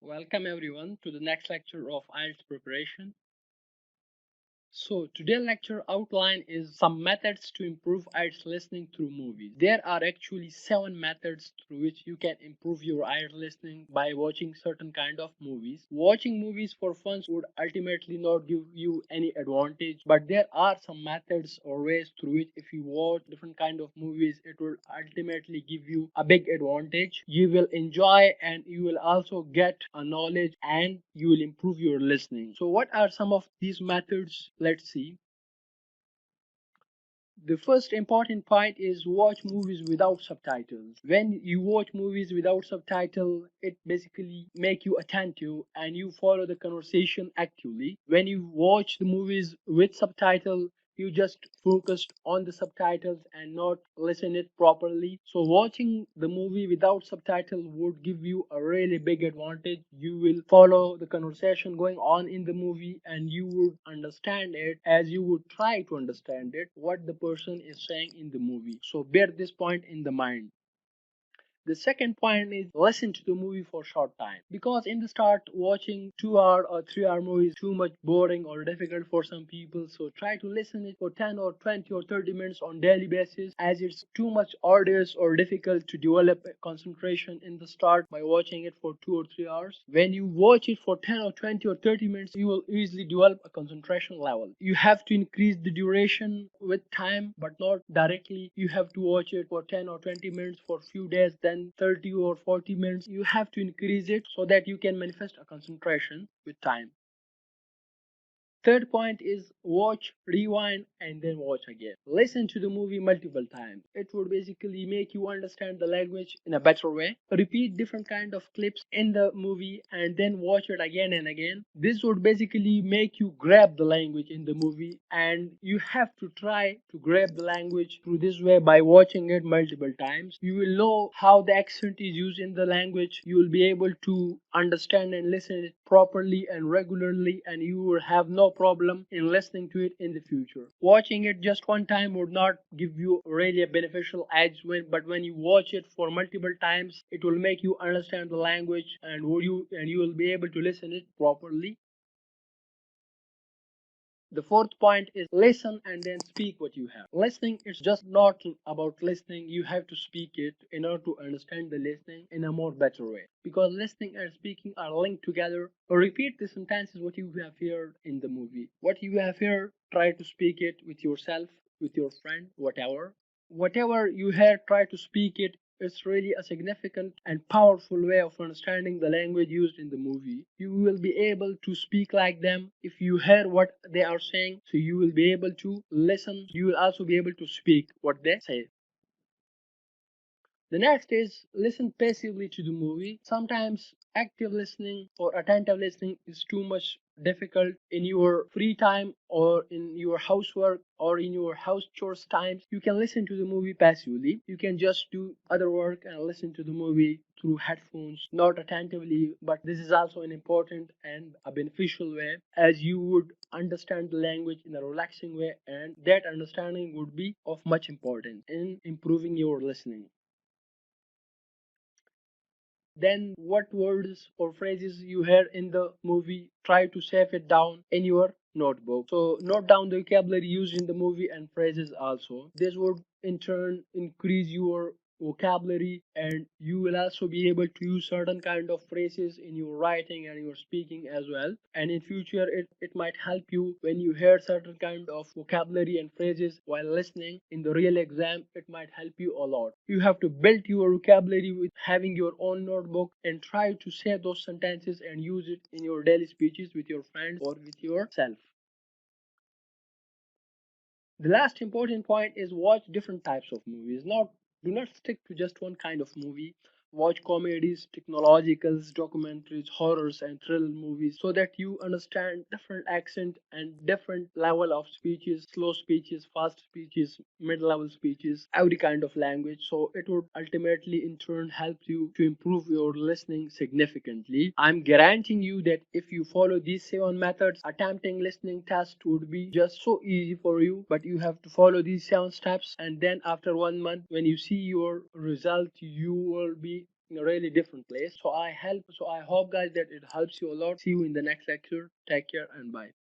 Welcome everyone to the next lecture of Ielts preparation. So today's lecture outline is some methods to improve IELTS listening through movies. There are actually 7 methods through which you can improve your IELTS listening by watching certain kind of movies. Watching movies for fun would ultimately not give you any advantage, but there are some methods or ways through which if you watch different kind of movies, it will ultimately give you a big advantage. You will enjoy and you will also get a knowledge and you will improve your listening. So what are some of these methods? Let's see. The first important point is watch movies without subtitles. When you watch movies without subtitle, it basically make you attentive and you follow the conversation actively. When you watch the movies with subtitle, you just focused on the subtitles and not listen it properly. So watching the movie without subtitle would give you a really big advantage. You will follow the conversation going on in the movie and you would understand it as you would try to understand it what the person is saying in the movie. So bear this point in the mind. The second point is listen to the movie for short time, because in the start watching 2 hour or 3 hour movie is too much boring or difficult for some people. So try to listen it for 10 or 20 or 30 minutes on daily basis, as it's too much arduous or difficult to develop concentration in the start by watching it for 2 or 3 hours. When you watch it for 10 or 20 or 30 minutes, you will easily develop a concentration level. You have to increase the duration with time, but not directly. You have to watch it for 10 or 20 minutes for a few days, then 30 or 40 minutes. You have to increase it so that you can manifest a concentration with time. Third point is watch, rewind, and then watch again. Listen to the movie multiple times. It would basically make you understand the language in a better way. Repeat different kind of clips in the movie and then watch it again and again. This would basically make you grab the language in the movie, and you have to try to grab the language through this way by watching it multiple times. You will know how the accent is used in the language. You will be able to understand and listen it properly and regularly, and you will have no problem in listening to it in the future. Watching it just one time would not give you really a beneficial edge, but when you watch it for multiple times, it will make you understand the language and you will be able to listen it properly. The fourth point is listen and then speak what you have. Listening is just not about listening, you have to speak it in order to understand the listening in a more better way. Because listening and speaking are linked together. Repeat the sentences what you have heard in the movie. What you have heard, try to speak it with yourself, with your friend, whatever. Whatever you heard, try to speak it. It's really a significant and powerful way of understanding the language used in the movie. You will be able to speak like them if you hear what they are saying, so you will be able to listen. You will also be able to speak what they say. The next is listen passively to the movie. Sometimes active listening or attentive listening is too much difficult in your free time or in your housework or in your house chores times. You can listen to the movie passively. You can just do other work and listen to the movie through headphones, not attentively, but this is also an important and a beneficial way, as you would understand the language in a relaxing way, and that understanding would be of much importance in improving your listening. Then what words or phrases you hear in the movie, try to save it down in your notebook. So note down the vocabulary used in the movie and phrases also. This would in turn increase your vocabulary, and you will also be able to use certain kind of phrases in your writing and your speaking as well. And in future it might help you when you hear certain kind of vocabulary and phrases while listening in the real exam. It might help you a lot. You have to build your vocabulary with having your own notebook and try to say those sentences and use it in your daily speeches with your friends or with yourself. The last important point is watch different types of movies. Do not stick to just one kind of movie. Watch comedies, technologicals, documentaries, horrors, and thrill movies so that you understand different accent and different level of speeches, slow speeches, fast speeches, mid-level speeches, every kind of language. So it would ultimately in turn help you to improve your listening significantly. I'm guaranteeing you that if you follow these 7 methods, attempting listening test would be just so easy for you. But you have to follow these 7 steps, and then after 1 month, when you see your result, you will be in a really different place. So I hope guys that it helps you a lot. See you in the next lecture. Take care and bye.